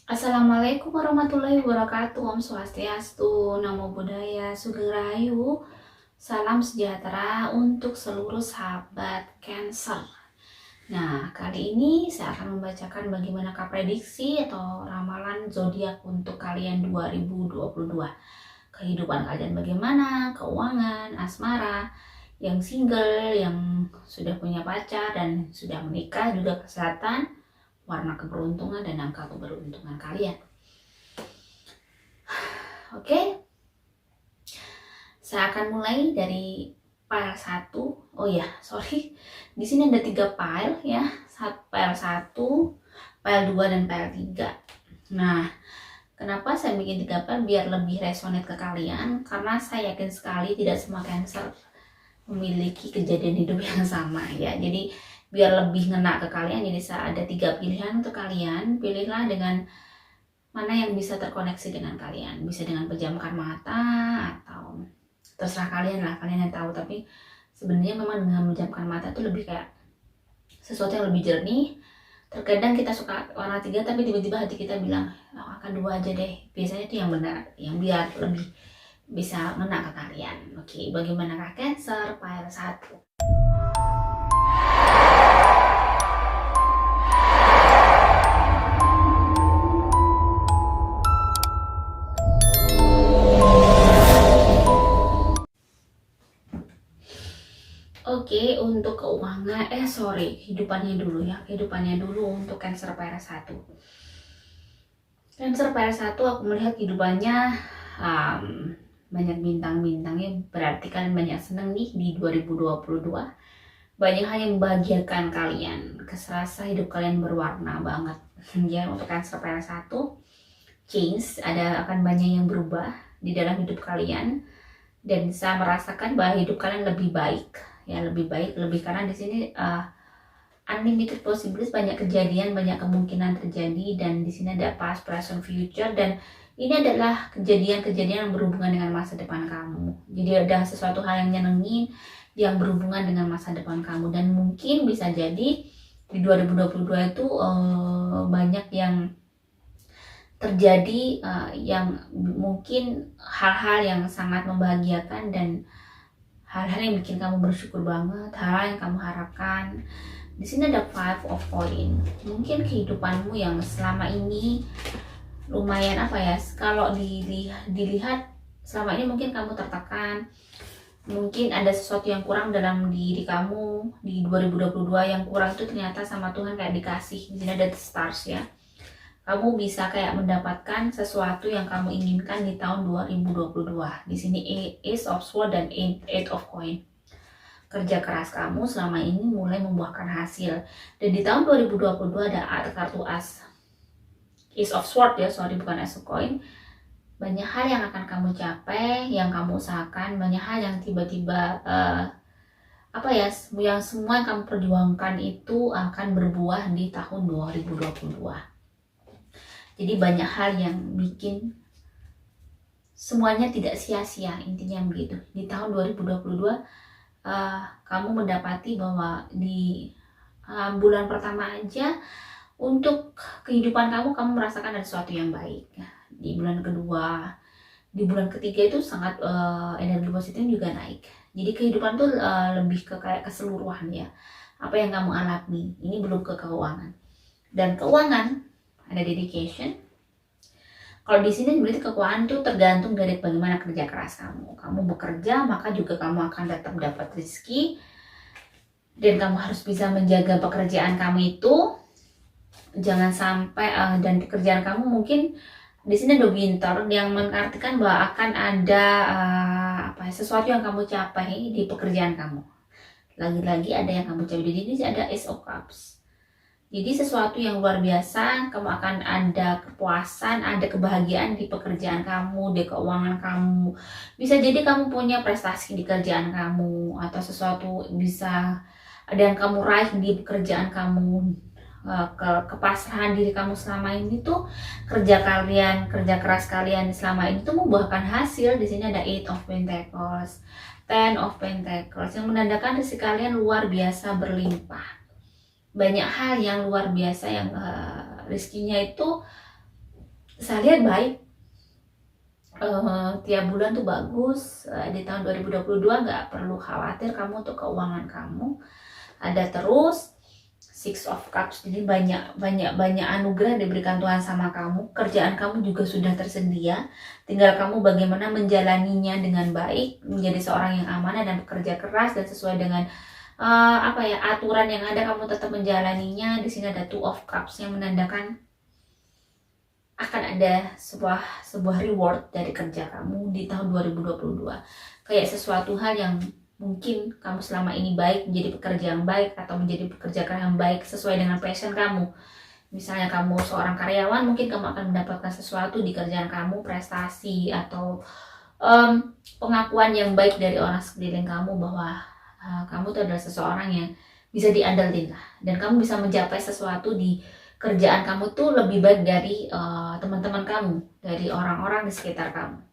Assalamualaikum warahmatullahi wabarakatuh. Om Swastiastu, Namo Buddhaya, Sugeng Rahayu. Salam sejahtera untuk seluruh sahabat Cancer. Nah, kali ini saya akan membacakan bagaimanakah prediksi atau ramalan zodiak untuk kalian 2022. Kehidupan kalian bagaimana, keuangan, asmara, yang single, yang sudah punya pacar dan sudah menikah, juga kesehatan, warna keberuntungan dan angka keberuntungan kalian. Oke, saya akan mulai dari file 1. Oh ya, sorry. Di sini ada 3 file ya. File 1, file 2 dan file 3. Nah, kenapa saya bikin 3 file biar lebih resonate ke kalian? Karena saya yakin sekali tidak semua Cancer memiliki kejadian hidup yang sama ya. Jadi biar lebih ngena ke kalian, jadi saya ada 3 pilihan untuk kalian. Pilihlah dengan mana yang bisa terkoneksi dengan kalian, bisa dengan pejamkan mata atau terserah kalian lah, kalian yang tahu. Tapi sebenarnya memang dengan menjamkan mata itu lebih kayak sesuatu yang lebih jernih. Terkadang kita suka warna 3 tapi tiba-tiba hati kita bilang akan 2 aja deh. Biasanya itu yang benar, yang biar lebih bisa ngena ke kalian. Oke, bagaimanakah Cancer file 1? Oke, untuk keuangan, kehidupannya dulu ya. Kehidupannya dulu untuk Cancer file 1. Cancer file 1 aku melihat kehidupannya banyak bintang-bintangnya, berarti kalian banyak seneng nih di 2022. Banyak hal yang membahagiakan kalian, keserasa hidup kalian berwarna banget ya. Untuk Cancer file 1, change, akan banyak yang berubah di dalam hidup kalian dan bisa merasakan bahwa hidup kalian lebih baik ya, lebih baik, lebih karena di sini unlimited possibilities, banyak kejadian, banyak kemungkinan terjadi, dan di sini ada past, present, future, dan ini adalah kejadian-kejadian yang berhubungan dengan masa depan kamu. Jadi ada sesuatu hal yang nyenengin yang berhubungan dengan masa depan kamu, dan mungkin bisa jadi di 2022 itu banyak yang terjadi, yang mungkin hal-hal yang sangat membahagiakan dan hal-hal yang bikin kamu bersyukur banget, hal-hal yang kamu harapkan. Di sini ada Five of Coin. Mungkin kehidupanmu yang selama ini lumayan kalau dilihat selama ini mungkin kamu tertekan, mungkin ada sesuatu yang kurang dalam diri kamu di 2022. Yang kurang itu ternyata sama Tuhan kayak dikasih. Di sini ada the stars ya. Kamu bisa kayak mendapatkan sesuatu yang kamu inginkan di tahun 2022. Di sini Ace of Swords dan Eight of Coin. Kerja keras kamu selama ini mulai membuahkan hasil. Dan di tahun 2022 ada kartu As. Ace of Swords ya, bukan Ace of Coin. Banyak hal yang akan kamu capai, yang kamu usahakan, banyak hal yang tiba-tiba yang semua yang kamu perjuangkan itu akan berbuah di tahun 2022. Jadi banyak hal yang bikin semuanya tidak sia-sia, intinya begitu. Di tahun 2022 kamu mendapati bahwa di bulan pertama aja untuk kehidupan kamu merasakan ada sesuatu yang baik. Di bulan kedua, di bulan ketiga itu sangat energi positifnya juga naik. Jadi kehidupan tuh lebih ke kayak keseluruhan ya. Apa yang kamu alami, ini belum ke keuangan. Dan keuangan ada dedication. Kalau di sini berarti keuangan itu tergantung dari bagaimana kerja keras kamu. Kamu bekerja, maka juga kamu akan tetap dapat rezeki. Dan kamu harus bisa menjaga pekerjaan kamu itu. Jangan sampai dan pekerjaan kamu mungkin di sini ada winter yang mengartikan bahwa akan ada sesuatu yang kamu capai di pekerjaan kamu. Lagi-lagi ada yang kamu capai. Jadi ini ada Ace of Cups. Jadi sesuatu yang luar biasa, kamu akan ada kepuasan, ada kebahagiaan di pekerjaan kamu, di keuangan kamu. Bisa jadi kamu punya prestasi di kerjaan kamu, atau sesuatu bisa ada yang kamu raih di pekerjaan kamu. Kepasrahan diri kamu selama ini tuh, kerja keras kalian selama ini tuh membuahkan hasil. Di sini ada Eight of Pentacles, Ten of Pentacles, yang menandakan rezeki kalian luar biasa berlimpah. Banyak hal yang luar biasa yang rezekinya itu saya lihat baik. Tiap bulan tuh bagus. Di tahun 2022 nggak perlu khawatir kamu untuk keuangan kamu. Ada terus Six of Cups, jadi banyak anugerah diberikan Tuhan sama kamu. Kerjaan kamu juga sudah tersedia, tinggal kamu bagaimana menjalaninya dengan baik, menjadi seorang yang amanah dan bekerja keras dan sesuai dengan aturan yang ada. Kamu tetap menjalaninya. Di sini ada Two of Cups yang menandakan akan ada sebuah reward dari kerja kamu di tahun 2022. Kayak sesuatu hal yang mungkin kamu selama ini baik, menjadi pekerja yang baik atau menjadi pekerja yang baik sesuai dengan passion kamu. Misalnya kamu seorang karyawan, mungkin kamu akan mendapatkan sesuatu di kerjaan kamu, prestasi atau pengakuan yang baik dari orang sekeliling kamu bahwa kamu itu adalah seseorang yang bisa diandalkan lah, dan kamu bisa mencapai sesuatu di kerjaan kamu tuh lebih baik dari teman-teman kamu, dari orang-orang di sekitar kamu.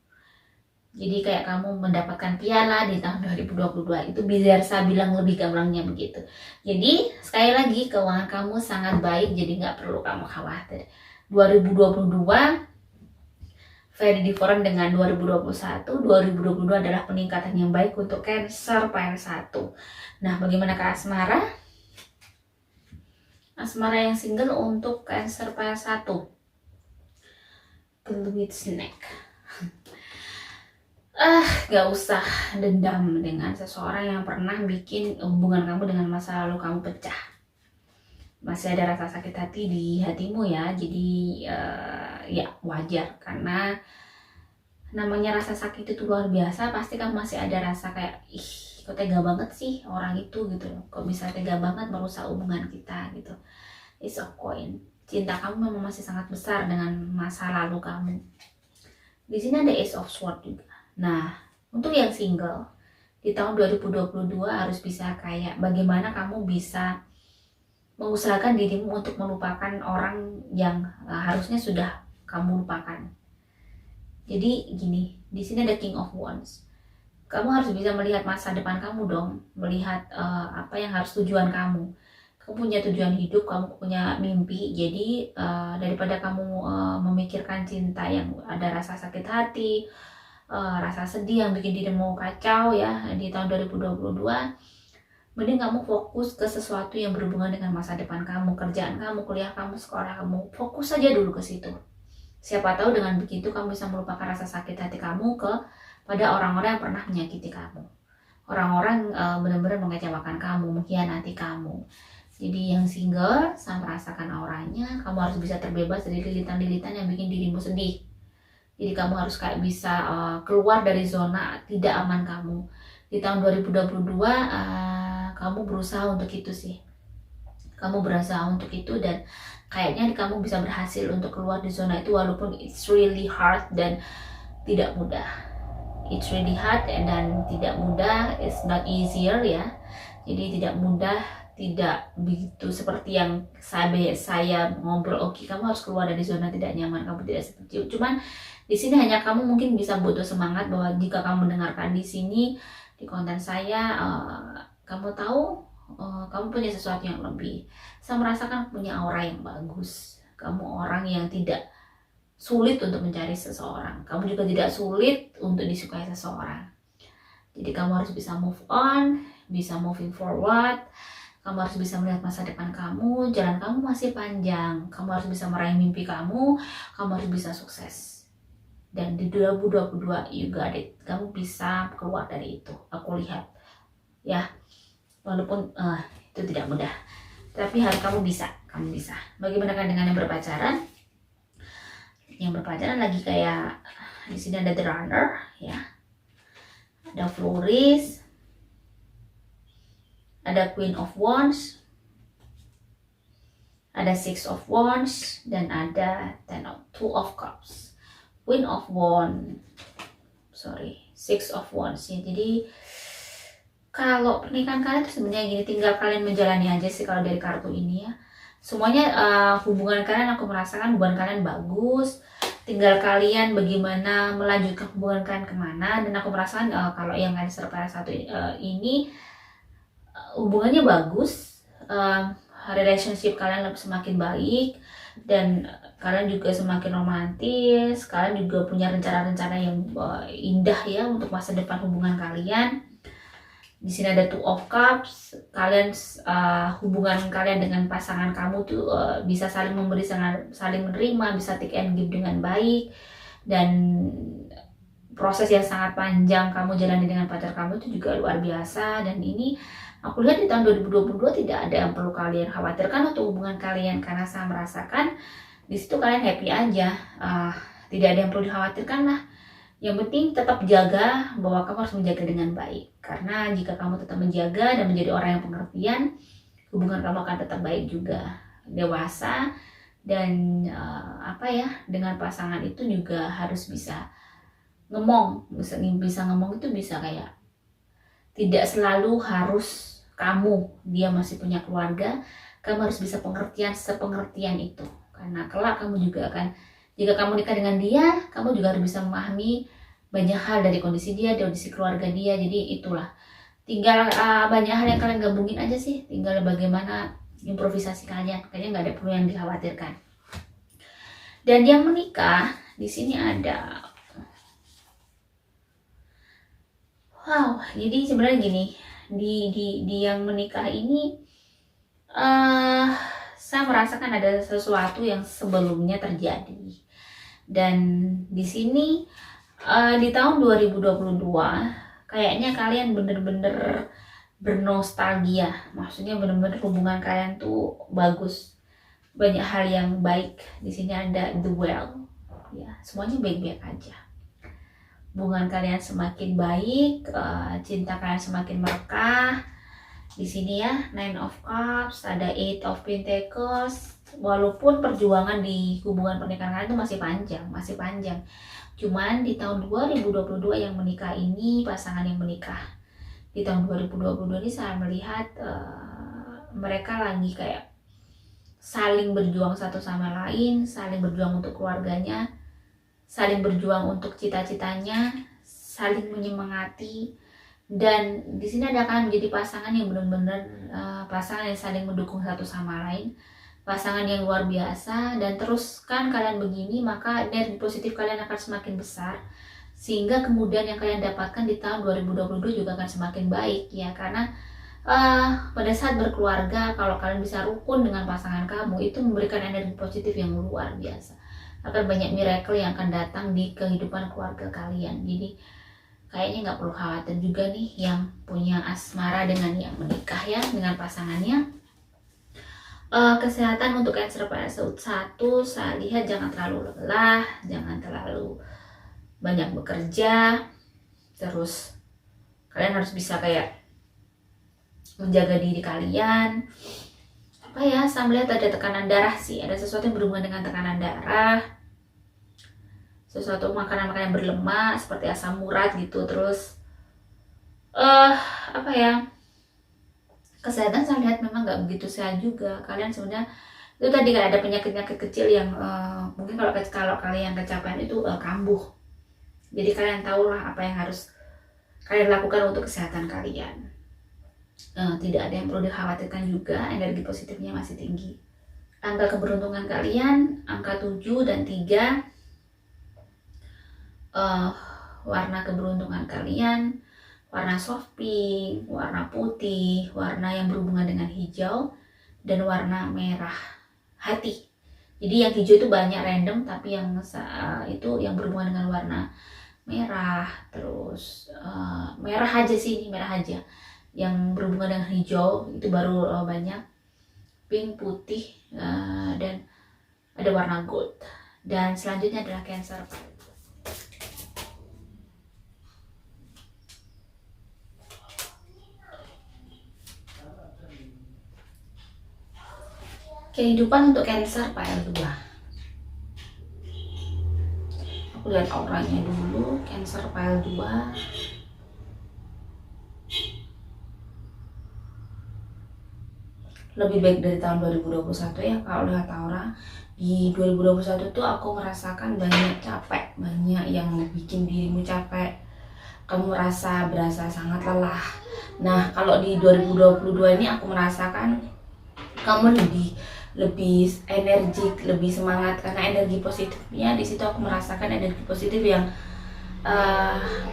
Jadi kayak kamu mendapatkan piala di tahun 2022 itu bisa bilang lebih gampangnya begitu. Jadi sekali lagi keuangan kamu sangat baik, jadi nggak perlu kamu khawatir. 2022 very different dengan 2021. 2022 adalah peningkatan yang baik untuk Cancer PL1. Nah, bagaimana ke asmara? Asmara yang single untuk Cancer PL1. The Snake. Gak usah dendam dengan seseorang yang pernah bikin hubungan kamu dengan masa lalu kamu pecah. Masih ada rasa sakit hati di hatimu ya. Jadi ya wajar, karena namanya rasa sakit itu luar biasa. Pasti kamu masih ada rasa kayak, ih kok tega banget sih orang itu gitu loh. Kok bisa tega banget merusak hubungan kita gitu. It's a coin. Cinta kamu memang masih sangat besar dengan masa lalu kamu. Di sini ada Ace of Swords juga. Nah, untuk yang single di tahun 2022 harus bisa kayak bagaimana kamu bisa mengusahakan dirimu untuk melupakan orang yang harusnya sudah kamu lupakan. Jadi gini, di sini ada King of Wands. Kamu harus bisa melihat masa depan kamu dong, melihat apa yang harus tujuan kamu. Kamu punya tujuan hidup, kamu punya mimpi. Jadi daripada kamu memikirkan cinta yang ada rasa sakit hati, rasa sedih yang bikin dirimu kacau ya di tahun 2022, mending kamu fokus ke sesuatu yang berhubungan dengan masa depan kamu, kerjaan kamu, kuliah kamu, sekolah kamu. Fokus saja dulu ke situ. Siapa tahu dengan begitu kamu bisa melupakan rasa sakit hati kamu pada orang-orang yang pernah menyakiti kamu, orang-orang benar-benar mengecewakan kamu, mengkhianati kamu. Jadi yang single sama merasakan auranya, kamu harus bisa terbebas dari lilitan-lilitan yang bikin dirimu sedih. Jadi kamu harus kayak bisa keluar dari zona tidak aman kamu. Di tahun 2022 kamu berusaha untuk itu sih. Kamu berusaha untuk itu dan kayaknya kamu bisa berhasil untuk keluar di zona itu, walaupun it's really hard dan tidak mudah. It's really hard dan tidak mudah, it's not easier ya. Jadi tidak mudah, tidak begitu seperti yang saya ngobrol. Oke, kamu harus keluar dari zona tidak nyaman, kamu tidak seperti itu. Cuman di sini hanya kamu mungkin bisa butuh semangat bahwa jika kamu mendengarkan di sini di konten saya, kamu tahu kamu punya sesuatu yang lebih. Saya merasakan punya aura yang bagus. Kamu orang yang tidak sulit untuk mencari seseorang. Kamu juga tidak sulit untuk disukai seseorang. Jadi kamu harus bisa move on, bisa moving forward. Kamu harus bisa melihat masa depan kamu. Jalan kamu masih panjang. Kamu harus bisa meraih mimpi kamu. Kamu harus bisa sukses. Dan di 2022 you got it. Kamu bisa keluar dari itu. Aku lihat ya, walaupun itu tidak mudah, tapi harus kamu bisa. Bagaimana kan dengan yang berpacaran? Yang berpacaran lagi kayak di sini ada The Runner ya, ada Flourish, ada Queen of Wands, ada Six of Wands, dan ada Two of Cups. Queen of Wands, Six of Wands ya. Jadi kalau pernikahan kalian tuh sebenarnya gini, tinggal kalian menjalani aja sih kalau dari kartu ini ya. Semuanya hubungan kalian, aku merasakan hubungan kalian bagus. Tinggal kalian bagaimana melanjutkan hubungan kalian kemana. Dan aku merasakan kalau yang Cancer PL1 ini hubungannya bagus. Relationship kalian semakin baik. dan kalian juga semakin romantis, kalian juga punya rencana-rencana yang indah ya untuk masa depan hubungan kalian. Di sini ada Two of Cups, kalian hubungan kalian dengan pasangan kamu tuh bisa saling memberi, saling menerima, bisa take and give dengan baik, dan proses yang sangat panjang kamu jalani dengan pacar kamu itu juga luar biasa. Dan ini aku lihat di tahun 2022 tidak ada yang perlu kalian khawatirkan untuk hubungan kalian, karena saya merasakan di situ kalian happy aja. Tidak ada yang perlu dikhawatirkan lah. Yang penting tetap jaga, bahwa kamu harus menjaga dengan baik, karena jika kamu tetap menjaga dan menjadi orang yang pengertian, hubungan kamu akan tetap baik juga, dewasa. Dan dengan pasangan itu juga harus bisa ngomong, bisa ngomong itu bisa kayak tidak selalu harus dia masih punya keluarga, kamu harus bisa sepengertian itu, karena kelak kamu juga akan, jika kamu nikah dengan dia, kamu juga harus bisa memahami banyak hal dari kondisi dia, kondisi keluarga dia. Jadi itulah, tinggal banyak hal yang kalian gabungin aja sih, tinggal bagaimana improvisasi kalian, kayaknya nggak ada perlu yang dikhawatirkan. Dan yang menikah di sini ada, wow, jadi sebenarnya gini, di yang menikah ini saya merasakan ada sesuatu yang sebelumnya terjadi. Dan di sini di tahun 2022 kayaknya kalian bener-bener bernostalgia, maksudnya bener-bener hubungan kalian tuh bagus, banyak hal yang baik. Di sini ada the well, ya semuanya baik-baik aja. Hubungan kalian semakin baik, cinta kalian semakin merekah. Di sini ya, Nine of Cups, ada Eight of Pentacles. Walaupun perjuangan di hubungan pernikahan kalian itu masih panjang. Cuman di tahun 2022 yang menikah ini, pasangan yang menikah di tahun 2022 ini, saya melihat mereka lagi kayak saling berjuang satu sama lain, saling berjuang untuk keluarganya, saling berjuang untuk cita-citanya, saling menyemangati. Dan di sini ada kalian menjadi pasangan yang benar-benar pasangan yang saling mendukung satu sama lain, pasangan yang luar biasa. Dan teruskan kalian begini, maka energi positif kalian akan semakin besar, sehingga kemudian yang kalian dapatkan di tahun 2022 juga akan semakin baik ya. Karena pada saat berkeluarga, kalau kalian bisa rukun dengan pasangan kamu, itu memberikan energi positif yang luar biasa. Akan banyak miracle yang akan datang di kehidupan keluarga kalian. Jadi kayaknya nggak perlu khawatir juga nih yang punya asmara dengan yang menikah ya, dengan pasangannya. Kesehatan untuk Cancer pada saat 1, saya lihat jangan terlalu lelah, jangan terlalu banyak bekerja. Terus kalian harus bisa kayak menjaga diri kalian. Saya melihat ada tekanan darah sih, ada sesuatu yang berhubungan dengan tekanan darah, sesuatu makanan-makanan yang berlemak seperti asam urat gitu. Terus kesehatan saya lihat memang nggak begitu sehat juga. Kalian sebenarnya itu tadi kan ada penyakit-penyakit kecil yang mungkin kalau kalian kecapean itu kambuh. Jadi kalian tahulah apa yang harus kalian lakukan untuk kesehatan kalian. Tidak ada yang perlu dikhawatirkan juga, energi positifnya masih tinggi. Angka keberuntungan kalian angka 7 dan 3. Warna keberuntungan kalian warna soft pink, warna putih, warna yang berhubungan dengan hijau, dan warna merah hati. Jadi yang hijau itu banyak random, tapi yang itu yang berhubungan dengan warna merah. Terus merah aja sih, ini merah aja. Yang berhubungan dengan hijau itu baru banyak, pink, putih, dan ada warna gold. Dan selanjutnya adalah Cancer. Kehidupan untuk Cancer PL2. Aku lihat auranya dulu. Cancer PL2. Lebih baik dari tahun 2021 ya. Kalau lihat aura di 2021 tuh aku merasakan banyak capek, banyak yang bikin dirimu capek, kamu berasa sangat lelah. Nah kalau di 2022 ini aku merasakan kamu lebih lebih energik, lebih semangat, karena energi positifnya di situ aku merasakan energi positif yang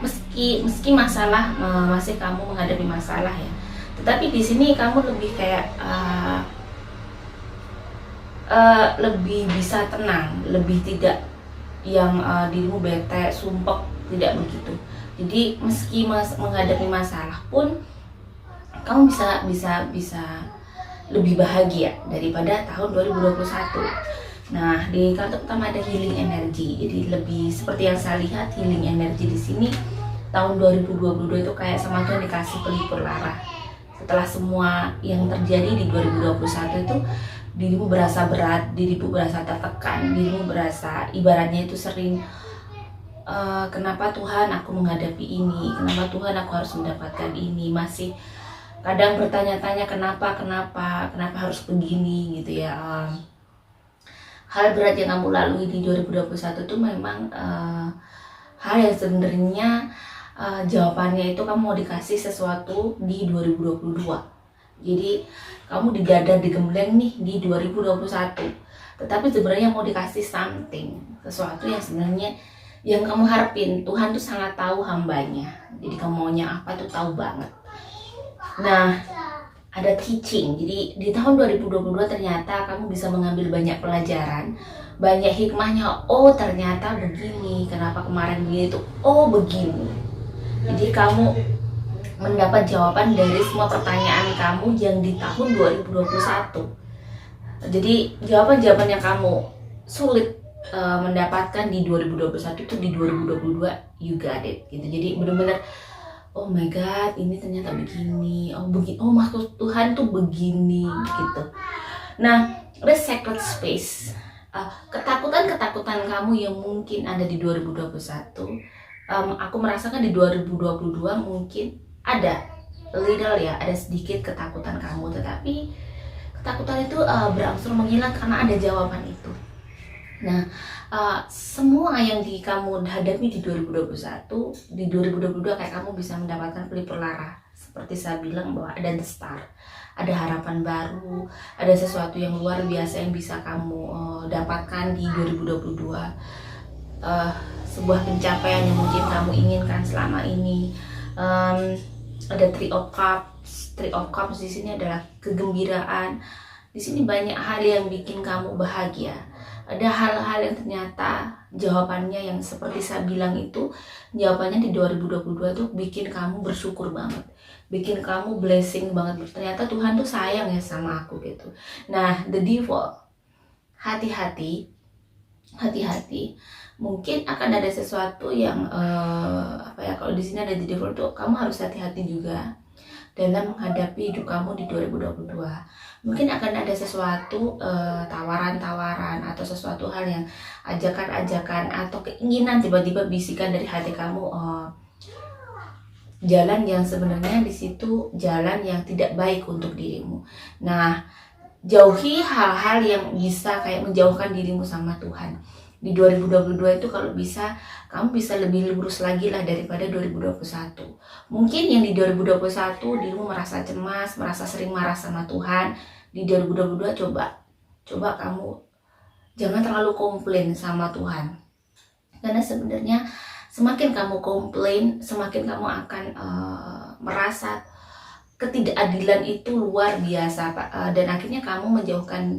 meski masalah masih kamu menghadapi masalah ya, tetapi di sini kamu lebih kayak lebih bisa tenang, lebih tidak yang dirimu bete, sumpek, tidak begitu. Jadi meski menghadapi masalah pun kamu bisa lebih bahagia daripada tahun 2021. Nah, di kartu pertama ada healing energy. Jadi lebih seperti yang saya lihat, healing energy di sini tahun 2022 itu kayak sama Tuhan dikasih pelipur lara. Setelah semua yang terjadi di 2021 itu, dirimu berasa berat, dirimu berasa tertekan, dirimu berasa ibaratnya itu sering kenapa Tuhan aku menghadapi ini, kenapa Tuhan aku harus mendapatkan ini, masih kadang bertanya-tanya kenapa harus begini gitu ya. Hal berat yang kamu lalui di 2021 itu memang hal yang sebenarnya jawabannya itu kamu mau dikasih sesuatu di 2022. Jadi kamu digadar digembleng nih di 2021, tetapi sebenarnya mau dikasih something, sesuatu yang sebenarnya yang kamu harapin. Tuhan tuh sangat tahu hambanya, jadi kamu maunya apa tuh tahu banget. Nah, ada teaching. Jadi di tahun 2022 ternyata kamu bisa mengambil banyak pelajaran, banyak hikmahnya. Oh ternyata begini, kenapa kemarin begini tuh, oh begini. Jadi kamu mendapat jawaban dari semua pertanyaan kamu yang di tahun 2021. Jadi jawaban-jawaban yang kamu sulit mendapatkan di 2021 itu di 2022 you got it gitu. Jadi benar-benar oh my god, ini ternyata begini. Oh begini. Oh maksud Tuhan tuh begini gitu. Nah, ada sacred space. Ketakutan-ketakutan kamu yang mungkin ada di 2021, aku merasakan di 2022 mungkin ada little ya, ada sedikit ketakutan kamu, tetapi ketakutan itu berangsur menghilang karena ada jawaban itu. Nah, semua yang kamu hadapi di 2021, di 2022 kayak kamu bisa mendapatkan pelipur lara. Seperti saya bilang bahwa ada the star, ada harapan baru, ada sesuatu yang luar biasa yang bisa kamu dapatkan di 2022. Sebuah pencapaian yang mungkin kamu inginkan selama ini. Ada Three of Cups. Three of Cups di sini adalah kegembiraan. Di sini banyak hal yang bikin kamu bahagia. Ada hal-hal yang ternyata jawabannya yang seperti saya bilang itu, jawabannya di 2022 tuh bikin kamu bersyukur banget, bikin kamu blessing banget. Ternyata Tuhan tuh sayang ya sama aku gitu. Nah, the devil, hati-hati. Mungkin akan ada sesuatu yang kalau di sini ada the devil tuh, kamu harus hati-hati juga dalam menghadapi hidup kamu di 2022. Mungkin akan ada sesuatu tawaran-tawaran atau sesuatu hal yang ajakan-ajakan atau keinginan tiba-tiba bisikan dari hati kamu, jalan yang sebenarnya di situ jalan yang tidak baik untuk dirimu. Nah, jauhi hal-hal yang bisa kayak menjauhkan dirimu sama Tuhan. Di 2022 itu kalau bisa, kamu bisa lebih lurus lagi lah daripada 2021. Mungkin yang di 2021 dirimu merasa cemas, merasa sering marah sama Tuhan. Di 2022 coba kamu jangan terlalu komplain sama Tuhan. Karena sebenarnya semakin kamu komplain, semakin kamu akan merasa ketidakadilan itu luar biasa, Pak. Dan akhirnya kamu menjauhkan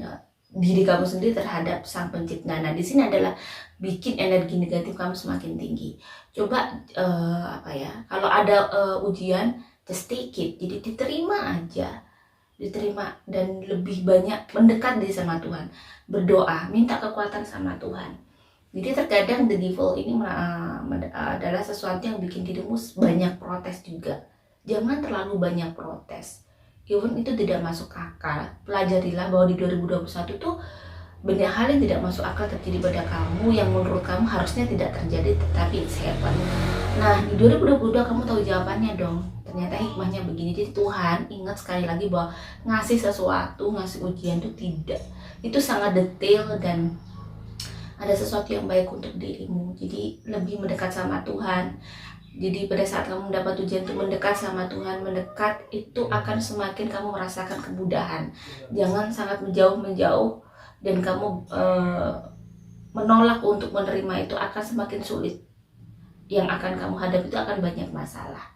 diri kamu sendiri terhadap Sang Pencipta. Nah, di sini adalah bikin energi negatif kamu semakin tinggi. Coba kalau ada ujian, just take it. Jadi diterima aja, diterima dan lebih banyak mendekat diri sama Tuhan, berdoa, minta kekuatan sama Tuhan. Jadi terkadang the devil ini adalah sesuatu yang bikin dirimu banyak protes juga. Jangan terlalu banyak protes. Even itu tidak masuk akal, pelajarilah bahwa di 2021 tuh banyak hal yang tidak masuk akal terjadi pada kamu, yang menurut kamu harusnya tidak terjadi, tetapi it's happen. Nah, di 2022 kamu tahu jawabannya dong. Ternyata hikmahnya begini. Jadi Tuhan ingat sekali lagi bahwa ngasih sesuatu, ngasih ujian itu tidak. Itu sangat detail dan ada sesuatu yang baik untuk dirimu. Jadi lebih mendekat sama Tuhan. Jadi pada saat kamu mendapat ujian untuk mendekat sama Tuhan, mendekat itu akan semakin kamu merasakan kemudahan. Jangan sangat menjauh dan kamu menolak untuk menerima, itu akan semakin sulit. Yang akan kamu hadapi itu akan banyak masalah.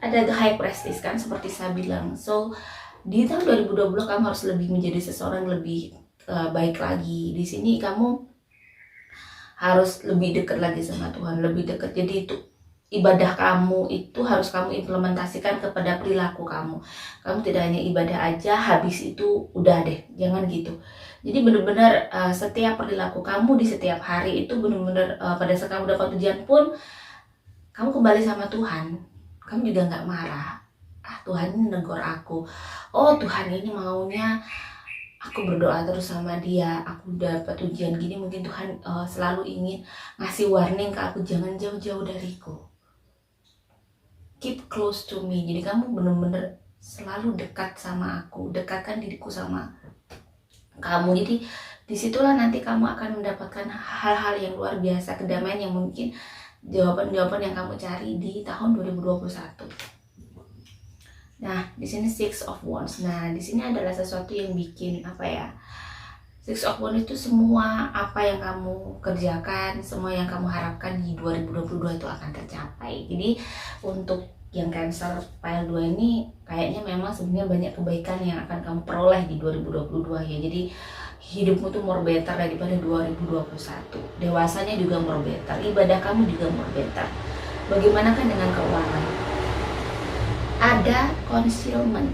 Ada the high prestige kan, seperti saya bilang. So di tahun 2020 kamu harus lebih menjadi seseorang lebih baik lagi. Di sini kamu harus lebih dekat lagi sama Tuhan, lebih dekat. Jadi itu ibadah kamu itu harus kamu implementasikan kepada perilaku kamu. Kamu tidak hanya ibadah aja, habis itu udah deh, jangan gitu. Jadi benar-benar setiap perilaku kamu di setiap hari itu benar-benar pada saat kamu dapat ujian pun kamu kembali sama Tuhan. Kamu juga nggak marah. Tuhan ini negor aku. Oh Tuhan ini maunya aku berdoa terus sama dia, aku dapat ujian gini, mungkin Tuhan selalu ingin ngasih warning ke aku, jangan jauh-jauh dariku, keep close to me. Jadi kamu bener-bener selalu dekat sama aku, dekatkan diriku sama kamu. Jadi disitulah nanti kamu akan mendapatkan hal-hal yang luar biasa, kedamaian yang mungkin jawaban-jawaban yang kamu cari di tahun 2021. Nah, di sini Six of Wands. Nah, di sini adalah sesuatu yang bikin Six of Wands itu semua apa yang kamu kerjakan, semua yang kamu harapkan di 2022 itu akan tercapai. Jadi untuk yang Cancer pile 2 ini kayaknya memang sebenarnya banyak kebaikan yang akan kamu peroleh di 2022 ya. Jadi hidupmu tuh more better daripada 2021. Dewasanya juga more better, ibadah kamu juga more better. Bagaimana kan dengan keuangan? Ada concealment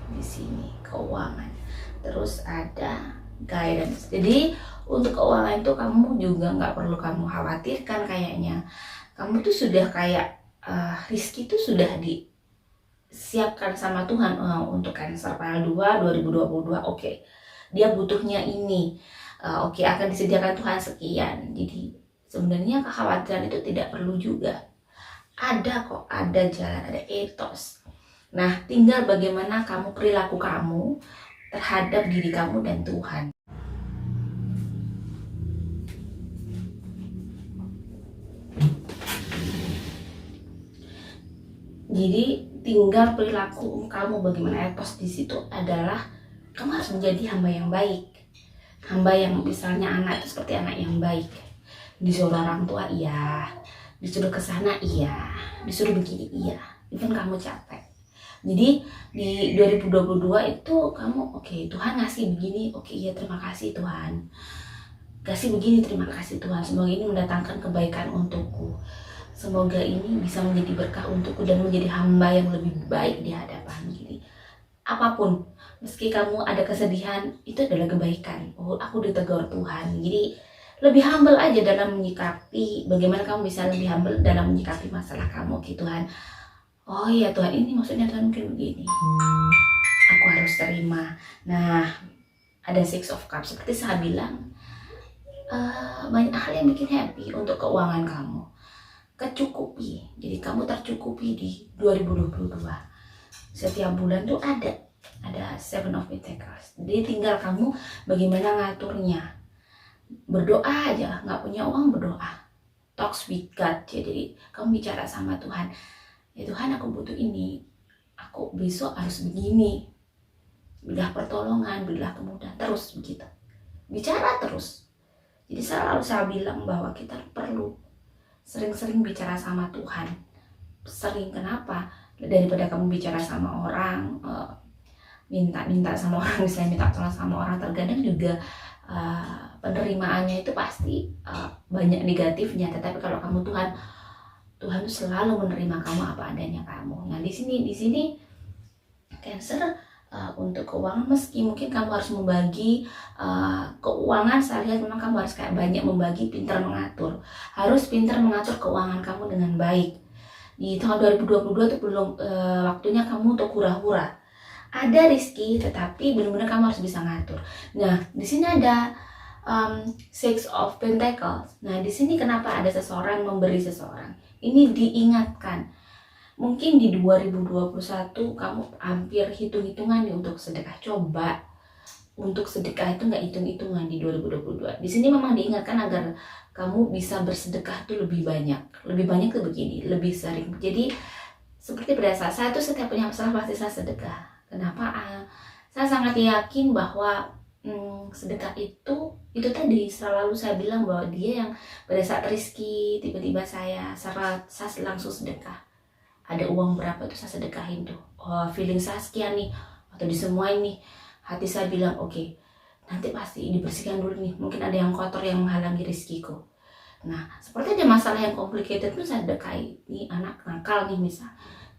di sini, keuangan. Terus ada guidance. Jadi untuk keuangan itu kamu juga nggak perlu kamu khawatirkan kayaknya. Kamu tuh sudah kayak rezeki itu sudah disiapkan sama Tuhan untuk Cancer pile 2 2022. Oke. Dia butuhnya ini. Oke, akan disediakan Tuhan sekian. Jadi sebenarnya kekhawatiran itu tidak perlu juga. Ada kok, ada jalan, ada etos. Nah, tinggal bagaimana kamu, perilaku kamu terhadap diri kamu dan Tuhan. Jadi tinggal perilaku kamu bagaimana. Etos di situ adalah kamu harus menjadi hamba yang baik. Hamba yang misalnya anak itu seperti anak yang baik. Disuruh orang tua iya, disuruh ke sana iya, disuruh begini iya, even kamu capek. Jadi di 2022 itu kamu oke, Tuhan ngasih begini, oke iya terima kasih Tuhan, kasih begini terima kasih Tuhan, semoga ini mendatangkan kebaikan untukku, semoga ini bisa menjadi berkah untukku dan menjadi hamba yang lebih baik di hadapan. Jadi apapun, meski kamu ada kesedihan, itu adalah kebaikan. Oh aku ditegur Tuhan. Jadi lebih humble aja dalam menyikapi, bagaimana kamu bisa lebih humble dalam menyikapi masalah kamu. Oke Tuhan, oh iya Tuhan, ini maksudnya Tuhan mungkin begini, aku harus terima. Nah, ada Six of Cups, seperti saya bilang, banyak hal yang bikin happy untuk keuangan kamu, kecukupi. Jadi kamu tercukupi di 2022. Setiap bulan tuh ada Seven of Pentacles. Jadi tinggal kamu bagaimana ngaturnya. Berdoa aja, nggak punya uang berdoa, talks with God. Jadi kamu bicara sama Tuhan, ya Tuhan aku butuh ini, aku besok harus begini, berilah pertolongan, berilah kemudahan, terus begitu, bicara terus. Jadi selalu saya bilang bahwa kita perlu sering-sering bicara sama Tuhan. Sering, kenapa? Daripada kamu bicara sama orang, minta sama orang, misalnya minta tolong sama orang, terkadang juga penerimaannya itu pasti banyak negatifnya. Tetapi kalau kamu Tuhan selalu menerima kamu apa adanya kamu. Nah di sini Cancer untuk keuangan, meski mungkin kamu harus membagi keuangan, saya lihat memang kamu harus kayak banyak membagi, pintar mengatur, harus pintar mengatur keuangan kamu dengan baik. Di tahun 2022 itu belum waktunya kamu untuk hura-hura. Ada rezeki, tetapi benar-benar kamu harus bisa ngatur. Nah, di sini ada Six of Pentacles. Nah, di sini kenapa ada seseorang memberi seseorang? Ini diingatkan. Mungkin di 2021 kamu hampir hitung-hitungan nih untuk sedekah. Coba untuk sedekah itu nggak hitung-hitungan di 2022. Di sini memang diingatkan agar kamu bisa bersedekah tuh lebih banyak. Lebih banyak tuh begini, lebih sering. Jadi seperti pada saya tuh setiap punya masalah pasti saya sedekah. Kenapa? Saya sangat yakin bahwa sedekah itu tadi selalu saya bilang bahwa dia yang pada saat rezeki tiba-tiba saya langsung sedekah. Ada uang berapa tuh saya sedekahin tuh. Oh, feeling saya sekian nih atau di semua ini hati saya bilang oke, nanti pasti dibersihkan dulu nih, mungkin ada yang kotor yang menghalangi rezekiku. Nah, seperti ada masalah yang complicated pun saya sedekahin. Ini anak nakal nih misal,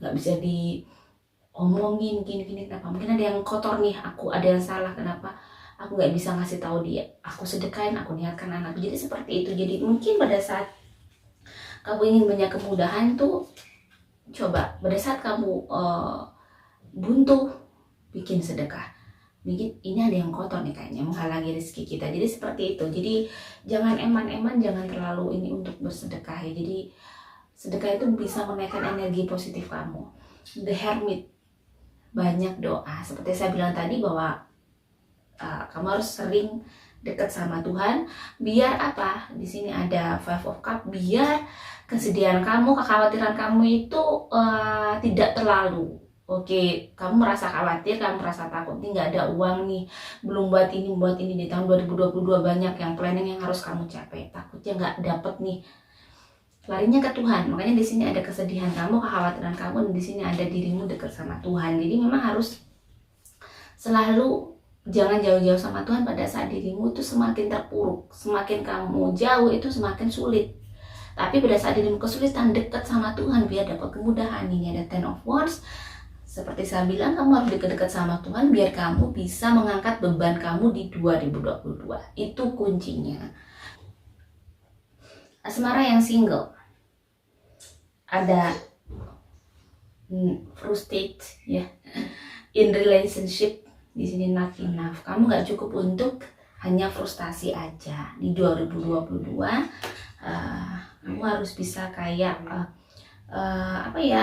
nggak bisa diomongin gini-gini, kenapa? Mungkin ada yang kotor nih, aku ada yang salah, kenapa? Aku nggak bisa ngasih tahu dia, aku sedekahin, aku niatkan anak. Jadi seperti itu. Jadi mungkin pada saat kamu ingin banyak kemudahan tuh, coba pada saat kamu buntu, bikin sedekah. Mungkin ini ada yang kotor nih kayaknya menghalangi rezeki kita. Jadi seperti itu. Jadi jangan eman-eman, jangan terlalu ini untuk bersedekah ya. Jadi sedekah itu bisa menaikkan energi positif kamu. The Hermit, banyak doa. Seperti saya bilang tadi bahwa kamu harus sering dekat sama Tuhan. Biar apa? Di sini ada Five of Cups. Biar kesedihan kamu, kekhawatiran kamu itu tidak terlalu. Oke, kamu merasa khawatir, kamu merasa takut nih nggak ada uang nih, belum buat ini di tahun 2022 banyak yang planning yang harus kamu capai, takutnya nggak dapet nih. Larinya ke Tuhan. Makanya di sini ada kesedihan kamu, kekhawatiran kamu, dan di sini ada dirimu dekat sama Tuhan. Jadi memang harus selalu jangan jauh-jauh sama Tuhan pada saat dirimu itu semakin terpuruk. Semakin kamu jauh itu semakin sulit. Tapi pada saat dirimu kesulitan, dekat sama Tuhan biar dapat kemudahan. Ini ada Ten of Wands. Seperti saya bilang, kamu harus dekat-dekat sama Tuhan biar kamu bisa mengangkat beban kamu di 2022. Itu kuncinya. Asmara yang single. Ada frustrated ya. In relationship. Di sini not enough. Kamu nggak cukup untuk hanya frustasi aja. Di 2022 kamu harus bisa kayak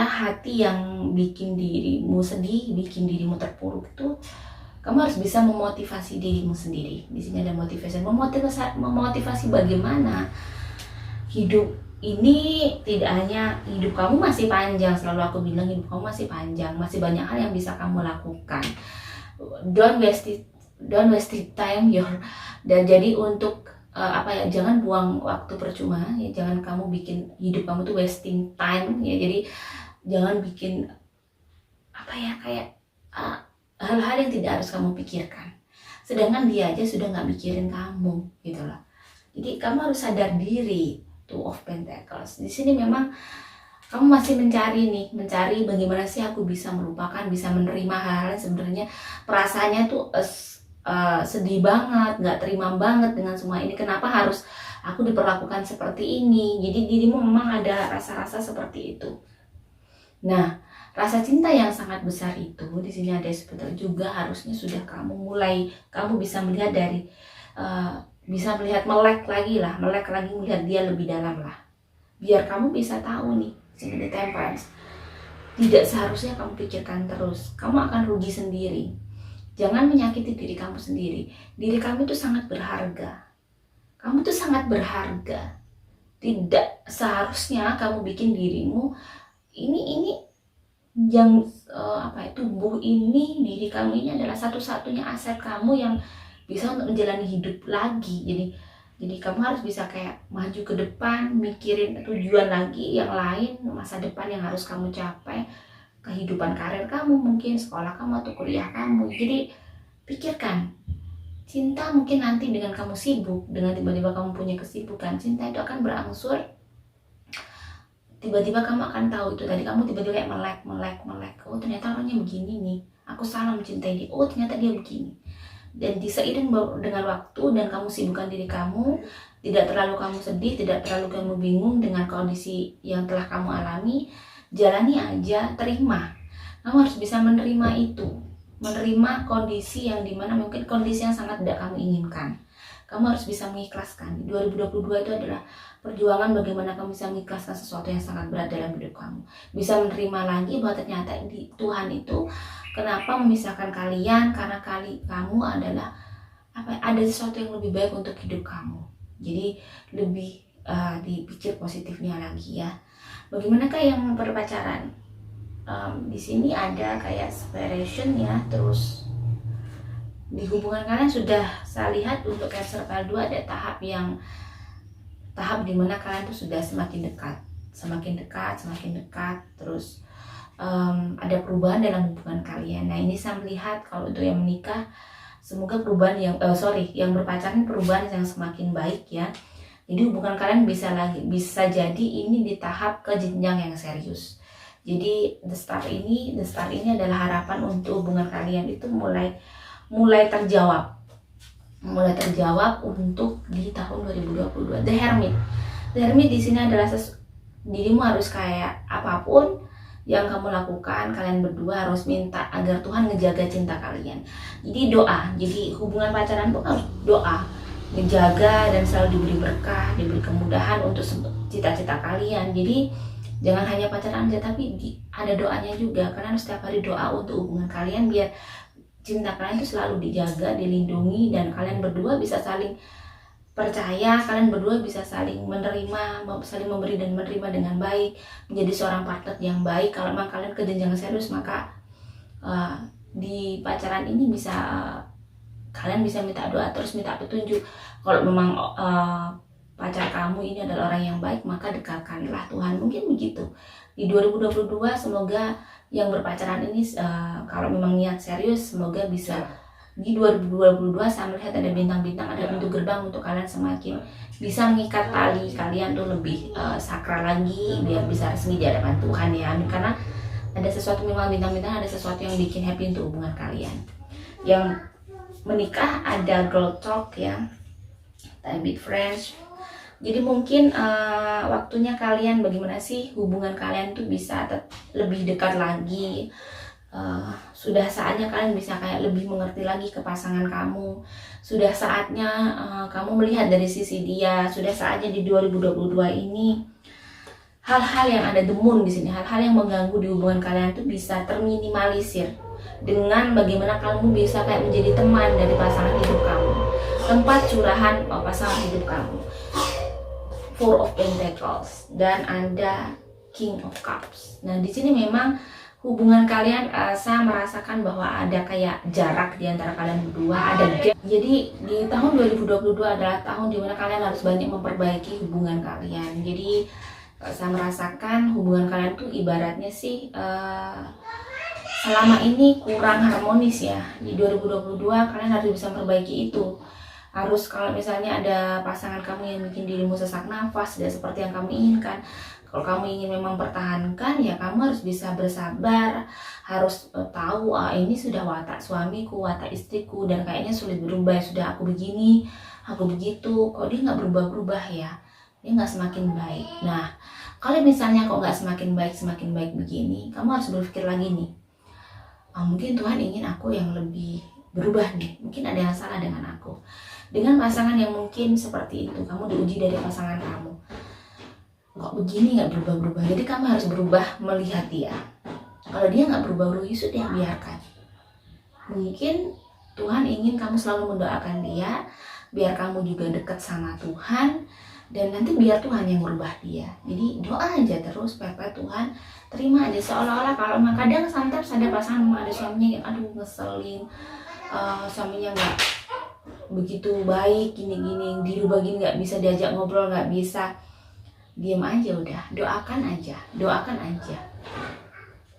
hati yang bikin dirimu sedih, bikin dirimu terpuruk itu kamu harus bisa memotivasi dirimu sendiri. Di sini ada motivasi. Memotivasi bagaimana? Hidup ini tidak hanya hidup kamu masih panjang. Selalu aku bilang hidup kamu masih panjang, masih banyak hal yang bisa kamu lakukan. Don't waste time dan jadi untuk jangan buang waktu percuma ya, jangan kamu bikin hidup kamu tuh wasting time ya. Jadi jangan bikin hal-hal yang tidak harus kamu pikirkan, sedangkan dia aja sudah nggak mikirin kamu gitu loh. Jadi kamu harus sadar diri. Two of Pentacles di sini memang kamu masih mencari bagaimana sih aku bisa melupakan, bisa menerima hal-hal sebenarnya perasaannya tuh sedih banget, nggak terima banget dengan semua ini. Kenapa harus aku diperlakukan seperti ini? Jadi dirimu memang ada rasa-rasa seperti itu. Nah, rasa cinta yang sangat besar itu di sini ada sebetulnya juga harusnya sudah kamu bisa melihat dari bisa melihat melek lagi melihat dia lebih dalam lah. Biar kamu bisa tahu nih. Sini di Temperance, tidak seharusnya kamu pikirkan terus, kamu akan rugi sendiri. Jangan menyakiti diri kamu sendiri. Diri kamu itu sangat berharga. Kamu itu sangat berharga. Tidak seharusnya kamu bikin dirimu ini yang tubuh ini, diri kamu ini adalah satu-satunya aset kamu yang bisa untuk menjalani hidup lagi. Jadi kamu harus bisa kayak maju ke depan, mikirin tujuan lagi yang lain, masa depan yang harus kamu capai, kehidupan karir kamu, mungkin sekolah kamu atau kuliah kamu. Jadi pikirkan, cinta mungkin nanti dengan kamu sibuk, dengan tiba-tiba kamu punya kesibukan, cinta itu akan berangsur. Tiba-tiba kamu akan tahu itu tadi, kamu tiba-tiba kayak melek. Oh ternyata orangnya begini nih, aku salah mencintai dia. Oh ternyata dia begini. Dan seiring dengan waktu dan kamu sibukkan diri kamu, tidak terlalu kamu sedih, tidak terlalu kamu bingung dengan kondisi yang telah kamu alami, jalani aja, terima. Kamu harus bisa menerima itu, menerima kondisi yang dimana mungkin kondisi yang sangat tidak kamu inginkan. kamu harus bisa mengikhlaskan. 2022 itu adalah perjuangan bagaimana kamu bisa mengikhlaskan sesuatu yang sangat berat dalam hidup kamu. Bisa menerima lagi bahwa ternyata Tuhan itu kenapa memisahkan kalian, karena kamu adalah ada sesuatu yang lebih baik untuk hidup kamu. Jadi lebih dipikir positifnya lagi ya. Bagaimanakah yang berpacaran? Di sini ada kayak separation ya, terus di hubungan kalian sudah saya lihat untuk Cancer File 2 ada tahap dimana kalian tuh sudah semakin dekat, terus ada perubahan dalam hubungan kalian. Nah ini saya melihat kalau untuk yang menikah, semoga perubahan yang berpacaran perubahan yang semakin baik ya. Jadi hubungan kalian bisa jadi ini di tahap ke jenjang yang serius. Jadi the start ini adalah harapan untuk hubungan kalian itu mulai terjawab untuk di tahun 2022. The Hermit di sini adalah dirimu harus kayak apapun yang kamu lakukan, kalian berdua harus minta agar Tuhan ngejaga cinta kalian. Jadi doa, jadi hubungan pacaran pun harus doa, ngejaga dan selalu diberi berkah, diberi kemudahan untuk cita-cita kalian. Jadi jangan hanya pacaran aja, tapi ada doanya juga. Kalian harus setiap hari doa untuk hubungan kalian biar cinta kalian itu selalu dijaga, dilindungi, dan kalian berdua bisa saling percaya, kalian berdua bisa saling menerima, saling memberi dan menerima dengan baik, menjadi seorang partner yang baik. Kalau memang kalian ke jenjang serius, maka di pacaran ini kalian bisa minta doa, terus minta petunjuk. Kalau memang pacar kamu ini adalah orang yang baik, maka dekatkanlah Tuhan. Mungkin begitu. Di 2022 semoga yang berpacaran ini kalau memang niat serius, semoga bisa di 2022 saya melihat ada bintang-bintang, ada pintu gerbang untuk kalian semakin bisa mengikat tali kalian tuh lebih sakral lagi, biar bisa resmi di hadapan Tuhan ya. Amin. Karena ada sesuatu, memang bintang-bintang ada sesuatu yang bikin happy untuk hubungan kalian. Yang menikah ada girl talk ya, time with friends. Jadi mungkin waktunya kalian bagaimana sih hubungan kalian tuh bisa lebih dekat lagi. Sudah saatnya kalian bisa kayak lebih mengerti lagi ke pasangan kamu. Sudah saatnya kamu melihat dari sisi dia. Sudah saatnya di 2022 ini hal-hal yang ada demun di sini, hal-hal yang mengganggu di hubungan kalian tuh bisa terminimalisir dengan bagaimana kamu bisa kayak menjadi teman dari pasangan hidup kamu, tempat curahan pasangan hidup kamu. Four of Pentacles dan ada King of Cups. Nah di sini memang hubungan kalian saya merasakan bahwa ada kayak jarak di antara kalian berdua, ada gap. Jadi di tahun 2022 adalah tahun dimana kalian harus banyak memperbaiki hubungan kalian. Jadi saya merasakan hubungan kalian tuh ibaratnya sih selama ini kurang harmonis ya. Di 2022 kalian harus bisa memperbaiki itu. Harus, kalau misalnya ada pasangan kamu yang bikin dirimu sesak nafas, tidak seperti yang kamu inginkan, kalau kamu ingin memang pertahankan ya kamu harus bisa bersabar, harus tahu ini sudah watak suamiku, watak istriku, dan kayaknya sulit berubah. Sudah aku begini, aku begitu, kok dia nggak berubah-berubah ya, dia nggak semakin baik. Nah kalau misalnya kok nggak semakin baik begini, kamu harus berpikir lagi nih, mungkin Tuhan ingin aku yang lebih berubah nih, mungkin ada yang salah dengan aku. Dengan pasangan yang mungkin seperti itu, kamu diuji dari pasangan kamu, kok begini nggak berubah-berubah. Jadi kamu harus berubah melihat dia. Kalau dia nggak berubah-berubah, ya sudah, biarkan. Mungkin Tuhan ingin kamu selalu mendoakan dia, biar kamu juga dekat sama Tuhan, dan nanti biar Tuhan yang merubah dia. Jadi doa aja terus, pepet Tuhan, terima aja. Seolah-olah kalau kadang sometimes ada pasangan, ada suaminya yang aduh ngeselin, suaminya nggak begitu baik, gini-gini, dirubah gini, nggak bisa diajak ngobrol, nggak bisa, diam aja udah, doakan aja,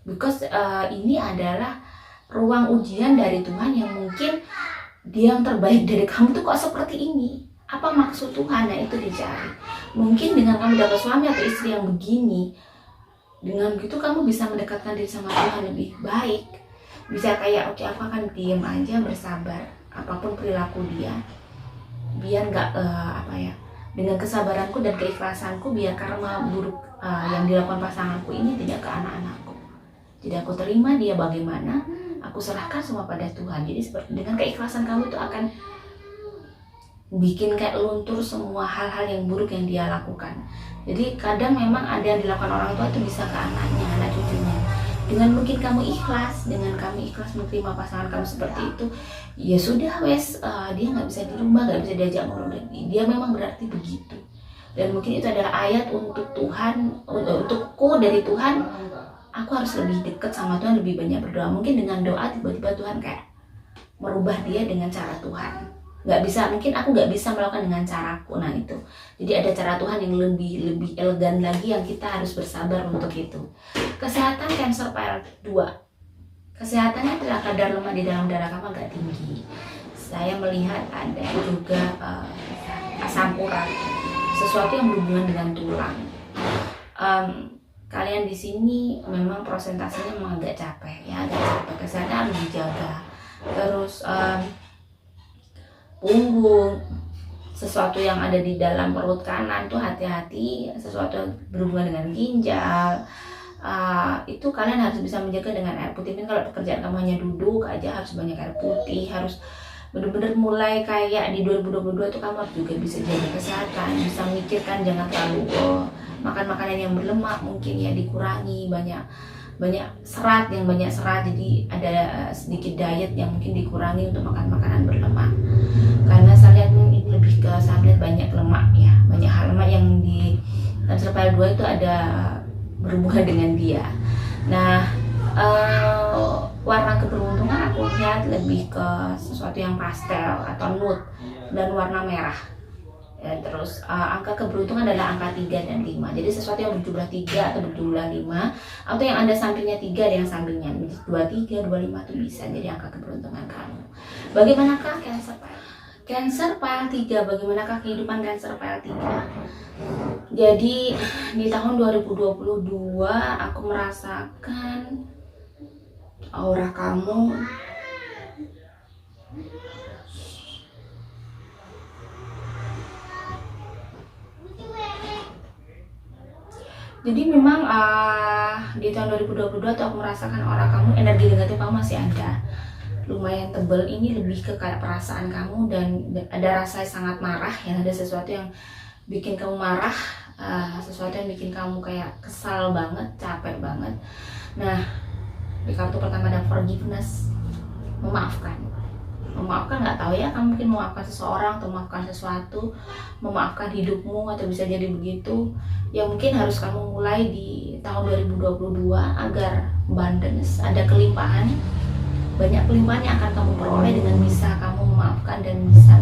because ini adalah ruang ujian dari Tuhan yang mungkin dia yang terbaik dari kamu tuh kok seperti ini, apa maksud Tuhan. Nah itu dicari. Mungkin dengan kamu dapat suami atau istri yang begini, dengan gitu kamu bisa mendekatkan diri sama Tuhan lebih baik, bisa kayak oke, aku akan diam aja, bersabar apapun perilaku dia, biar nggak dengan kesabaranku dan keikhlasanku, biar karma buruk yang dilakukan pasanganku ini tidak ke anak-anakku. Jadi aku terima dia bagaimana, aku serahkan semua pada Tuhan. Jadi dengan keikhlasan kamu itu akan bikin kayak luntur semua hal-hal yang buruk yang dia lakukan. Jadi kadang memang ada yang dilakukan orang tua itu bisa ke anaknya, anak cucunya. Dengan mungkin kamu ikhlas, dengan kamu ikhlas menerima pasangan kamu seperti itu, ya sudah wes, dia nggak bisa dirubah, nggak bisa diajak ngobrol, dia memang berarti begitu. Dan mungkin itu adalah ayat untuk Tuhan, untukku dari Tuhan, aku harus lebih dekat sama Tuhan, lebih banyak berdoa. Mungkin dengan doa tiba-tiba Tuhan kayak merubah dia dengan cara Tuhan. Nggak bisa, mungkin aku nggak bisa melakukan dengan caraku. Nah itu, jadi ada cara Tuhan yang lebih elegan lagi yang kita harus bersabar untuk itu. Kesehatan Cancer File 2, kesehatannya adalah kadar lemak di dalam darah kamu agak tinggi. Saya melihat ada juga asam urat, sesuatu yang berhubungan dengan tulang. Kalian di sini memang prosentasenya memang agak capek ya, agak capek. Kesehatan harus dijaga. Terus punggung, sesuatu yang ada di dalam perut kanan tuh hati-hati, sesuatu yang berhubungan dengan ginjal, itu kalian harus bisa menjaga dengan air putih. Mungkin kalau pekerjaan kamu hanya duduk aja, harus banyak air putih, harus bener-bener mulai kayak di 2022 tuh kamu harus juga bisa jaga kesehatan, bisa mikirkan jangan terlalu makan makanan yang berlemak, mungkin ya dikurangi, banyak serat, yang banyak serat, jadi ada sedikit diet yang mungkin dikurangi untuk makan makanan berlemak. Karena saya lihat ini lebih ke saya lihat banyak lemak ya, banyak hal lemak yang di Cancer File 2 itu ada berhubungan dengan dia. Nah, warna keberuntungan aku lihat lebih ke sesuatu yang pastel atau nude dan warna merah. Ya, terus angka keberuntungan adalah angka 3 dan 5. Jadi sesuatu yang berjumlah 3 atau berjumlah 5, atau yang ada sampingnya 3 dan yang sampingnya 23, 25 itu bisa jadi angka keberuntungan kamu. Bagaimanakah Cancer File? Cancer File 3, bagaimanakah kehidupan Cancer File 3? Jadi di tahun 2022 aku merasakan aura kamu jadi memang di tahun 2022 tuh aku merasakan aura kamu, energi negatif kamu masih ada, lumayan tebal. Ini lebih ke kayak perasaan kamu dan ada rasa sangat marah, yang ada sesuatu yang bikin kamu marah, sesuatu yang bikin kamu kayak kesal banget, capek banget. Nah, di kartu pertama ada forgiveness, memaafkan. Memaafkan, nggak tahu ya, kamu mungkin memaafkan seseorang atau memaafkan sesuatu, memaafkan hidupmu, atau bisa jadi begitu. Ya mungkin harus kamu mulai di tahun 2022 agar abundance, ada kelimpahan, banyak kelimpahan yang akan kamu peroleh dengan bisa kamu memaafkan dan bisa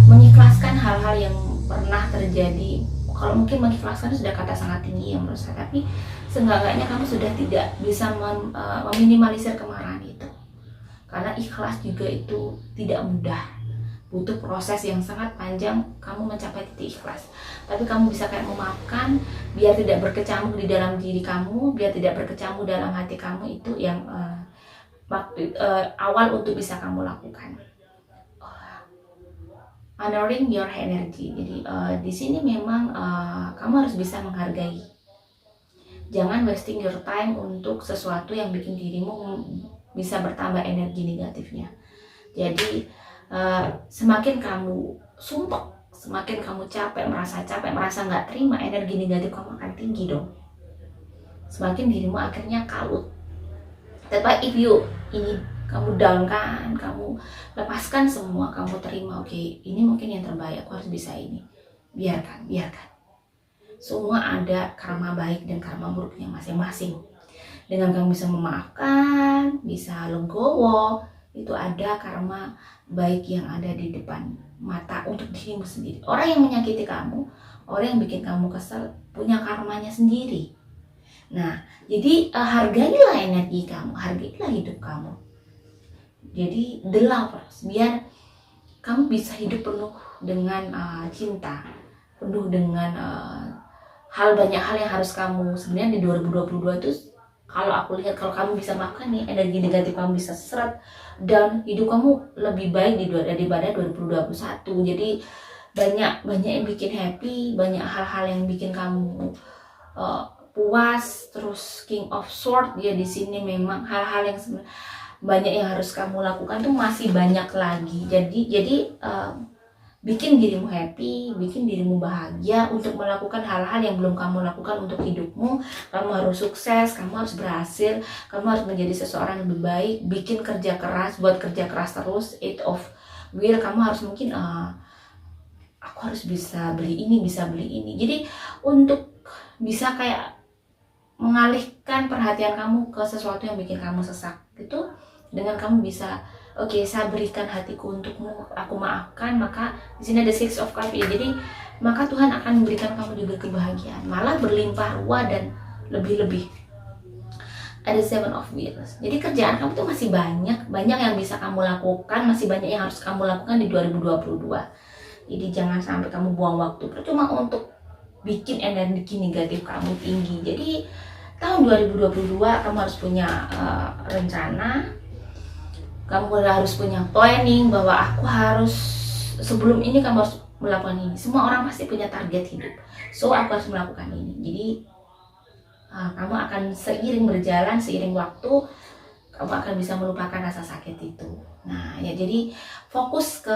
mengikhlaskan hal-hal yang pernah terjadi. Kalau mungkin mengikhlaskan sudah kata sangat tinggi ya menurut saya, tapi seenggaknya kamu sudah tidak bisa meminimalisir kemarahan itu. Karena ikhlas juga itu tidak mudah, butuh proses yang sangat panjang kamu mencapai titik ikhlas. Tapi kamu bisa kayak memaafkan, biar tidak berkecamuk di dalam diri kamu, biar tidak berkecamuk dalam hati kamu. Itu yang awal untuk bisa kamu lakukan. Honoring your energy. Jadi di sini memang kamu harus bisa menghargai. Jangan wasting your time untuk sesuatu yang bikin dirimu bisa bertambah energi negatifnya. Jadi semakin kamu sumpek, semakin kamu capek, merasa nggak terima, energi negatif kamu akan tinggi dong. Semakin dirimu akhirnya kalut. Tapi if you ini kamu down kan, kamu lepaskan semua, kamu terima, oke, ini mungkin yang terbaik, aku harus bisa ini. Biarkan. Semua ada karma baik dan karma buruknya masing-masing. Dengan kamu bisa memaafkan, bisa legowo, itu ada karma baik yang ada di depan mata untuk dirimu sendiri. Orang yang menyakiti kamu, orang yang bikin kamu kesel, punya karmanya sendiri. Nah, jadi hargailah energi kamu, hargailah hidup kamu. Jadi the lovers, biar kamu bisa hidup penuh dengan cinta, penuh dengan banyak hal yang harus kamu. Sebenarnya di 2022 itu kalau aku lihat, kalau kamu bisa makan nih, energi negatif kamu bisa seret dan hidup kamu lebih baik daripada 2021. Jadi banyak yang bikin happy, banyak hal-hal yang bikin kamu puas. Terus King of Sword ya, di sini memang hal-hal yang banyak yang harus kamu lakukan tuh masih banyak lagi. Jadi bikin dirimu happy, bikin dirimu bahagia untuk melakukan hal-hal yang belum kamu lakukan untuk hidupmu. Kamu harus sukses, kamu harus berhasil, kamu harus menjadi seseorang yang lebih baik. Bikin kerja keras, buat kerja keras terus, 8 of will. Kamu harus mungkin aku harus bisa beli ini, bisa beli ini. Jadi untuk bisa kayak mengalihkan perhatian kamu ke sesuatu yang bikin kamu sesak gitu, dengan kamu bisa oke, saya berikan hatiku untukmu, aku maafkan, maka di sini ada 6 of Cups ya. Jadi maka Tuhan akan memberikan kamu juga kebahagiaan, malah berlimpah ruah dan lebih-lebih. Ada 7 of Wands. Jadi kerjaan kamu tuh masih banyak yang bisa kamu lakukan, masih banyak yang harus kamu lakukan di 2022. Jadi jangan sampai kamu buang waktu percuma untuk bikin energi negatif kamu tinggi. Jadi tahun 2022 kamu harus punya rencana. Kamu harus punya planning bahwa aku harus, sebelum ini kamu harus melakukan ini. Semua orang pasti punya target hidup, so aku harus melakukan ini. Jadi kamu akan seiring berjalan, seiring waktu, kamu akan bisa melupakan rasa sakit itu. Nah ya, jadi fokus ke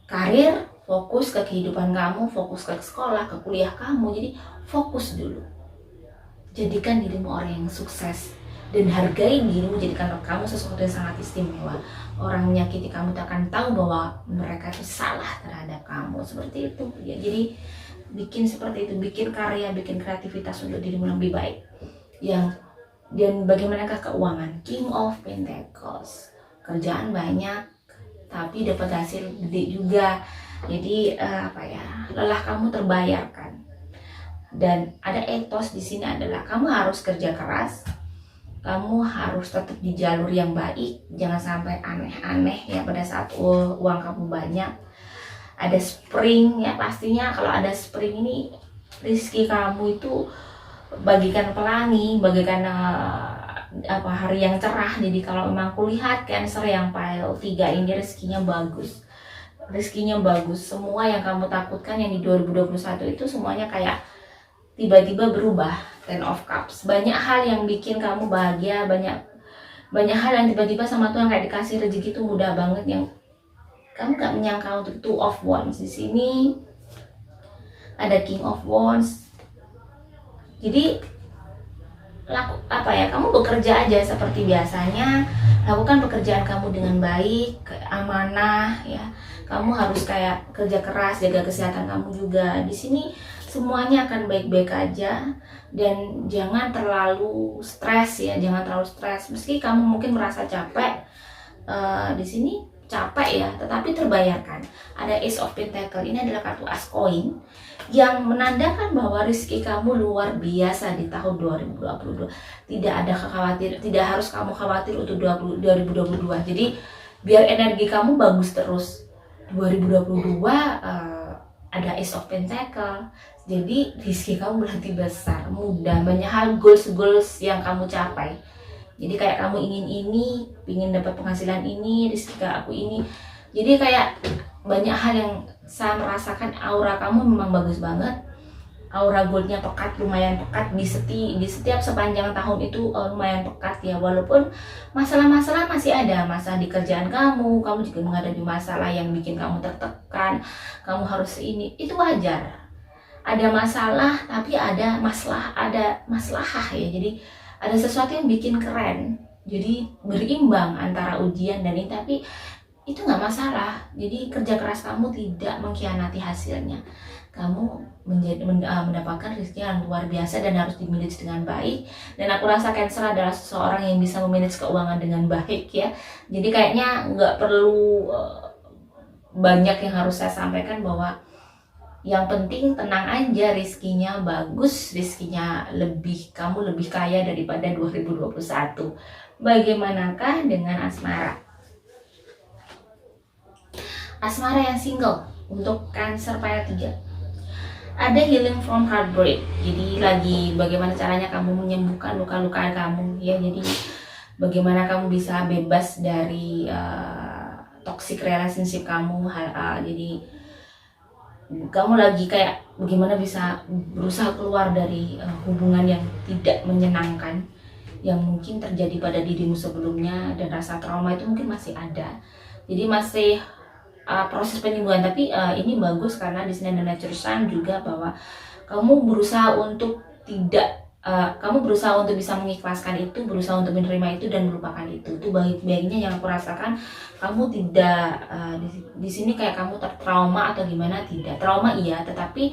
karir, fokus ke kehidupan kamu, fokus ke sekolah, ke kuliah kamu. Jadi fokus dulu, jadikan dirimu orang yang sukses, dan hargai dirimu, jadikan kamu sesuatu yang sangat istimewa. Orang menyakiti kamu tak akan tahu bahwa mereka itu salah terhadap kamu, seperti itu ya. Jadi bikin seperti itu, bikin karya, bikin kreativitas untuk dirimu yang lebih baik. Dan bagaimanakah keuangan? King of Pentacles, kerjaan banyak tapi dapat hasil gede juga. Jadi lelah kamu terbayarkan. Dan ada etos di sini adalah kamu harus kerja keras, kamu harus tetap di jalur yang baik, jangan sampai aneh-aneh ya pada saat uang kamu banyak. Ada spring ya, pastinya kalau ada spring ini rezeki kamu itu bagikan pelangi, bagikan hari yang cerah. Jadi kalau memang kulihat Cancer yang pile 3 ini rezekinya bagus, semua yang kamu takutkan yang di 2021 itu semuanya kayak tiba-tiba berubah. 10 of Cups, banyak hal yang bikin kamu bahagia, banyak hal yang tiba-tiba sama Tuhan kayak dikasih rezeki itu mudah banget yang kamu gak menyangka. Untuk 2 of Wands di sini ada King of Wands. Jadi kamu bekerja aja seperti biasanya, lakukan pekerjaan kamu dengan baik, amanah ya. Kamu harus kayak kerja keras, jaga kesehatan kamu juga. Di sini semuanya akan baik-baik aja, dan jangan terlalu stres ya, meski kamu mungkin merasa capek di sini capek ya, tetapi terbayarkan. Ada Ace of Pentacle, ini adalah kartu as koin yang menandakan bahwa rezeki kamu luar biasa di tahun 2022. Tidak harus kamu khawatir untuk 2022. Jadi biar energi kamu bagus terus. 2022 ada Ace of Pentacle, jadi rezeki kamu berarti besar, mudah, banyak hal, goals yang kamu capai. Jadi kayak kamu ingin dapat penghasilan ini, rezeki aku ini. Jadi kayak banyak hal yang saya merasakan. Aura kamu memang bagus banget, aura goldnya pekat, lumayan pekat di setiap sepanjang tahun itu lumayan pekat ya. Walaupun masalah-masalah masih ada, masalah di kerjaan kamu juga menghadapi masalah yang bikin kamu tertekan, kamu harus ini, itu wajar. Ada masalah tapi ada maslahah ya. Jadi ada sesuatu yang bikin keren, jadi berimbang antara ujian dan ini, tapi itu nggak masalah. Jadi kerja keras kamu tidak mengkhianati hasilnya. Kamu mendapatkan rezeki yang luar biasa dan harus dimanage dengan baik. Dan aku rasa Cancer adalah seseorang yang bisa memanage keuangan dengan baik ya. Jadi kayaknya nggak perlu banyak yang harus saya sampaikan, bahwa yang penting tenang aja, rezekinya bagus, rezekinya kamu lebih kaya daripada 2021. Bagaimanakah dengan asmara? Asmara yang single untuk Cancer pile 3. Ada healing from heartbreak. Jadi lagi bagaimana caranya kamu menyembuhkan luka-luka kamu ya. Jadi bagaimana kamu bisa bebas dari toxic relationship kamu. Jadi kamu lagi kayak bagaimana bisa berusaha keluar dari hubungan yang tidak menyenangkan yang mungkin terjadi pada dirimu sebelumnya, dan rasa trauma itu mungkin masih ada. Jadi masih proses penyembuhan. Tapi ini bagus karena di sini ada Nature Sun juga bahwa kamu berusaha untuk kamu berusaha untuk bisa mengikhlaskan itu, berusaha untuk menerima itu dan melupakan itu. Itu baik-baiknya yang aku rasakan. Kamu tidak di sini kayak kamu tertrauma atau gimana, tidak. Trauma iya, tetapi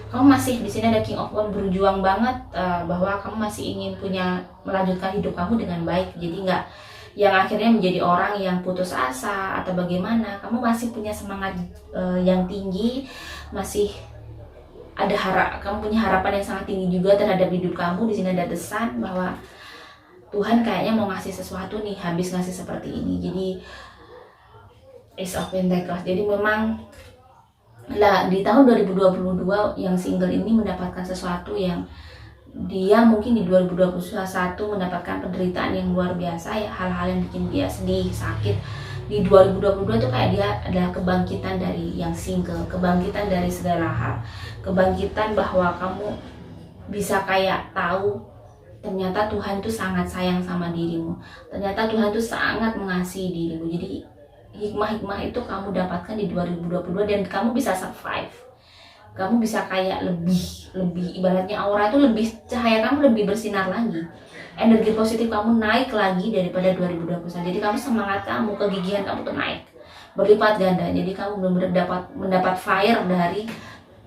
kamu masih di sini ada King of Wands berjuang banget bahwa kamu masih ingin melanjutkan hidup kamu dengan baik. Jadi nggak yang akhirnya menjadi orang yang putus asa atau bagaimana. Kamu masih punya semangat yang tinggi, masih kamu punya harapan yang sangat tinggi juga terhadap hidup kamu. Di sini ada The Sun bahwa Tuhan kayaknya mau ngasih sesuatu nih, habis ngasih seperti ini. Jadi Ace of Pentacles. Jadi memang lah di tahun 2022 yang single ini mendapatkan sesuatu yang dia mungkin di 2021 mendapatkan penderitaan yang luar biasa ya, hal-hal yang bikin dia sedih, sakit. Di 2022 tuh kayak dia adalah kebangkitan dari yang single, kebangkitan dari segala hal, kebangkitan bahwa kamu bisa kayak tahu ternyata Tuhan tuh sangat sayang sama dirimu, ternyata Tuhan tuh sangat mengasihi dirimu. Jadi hikmah-hikmah itu kamu dapatkan di 2022 dan kamu bisa survive. Kamu bisa kayak lebih ibaratnya aura itu lebih, cahaya kamu lebih bersinar lagi, energi positif kamu naik lagi daripada 2021. Jadi kamu semangat kamu, kegigihan kamu tuh naik berlipat ganda. Jadi kamu benar-benar mendapat fire dari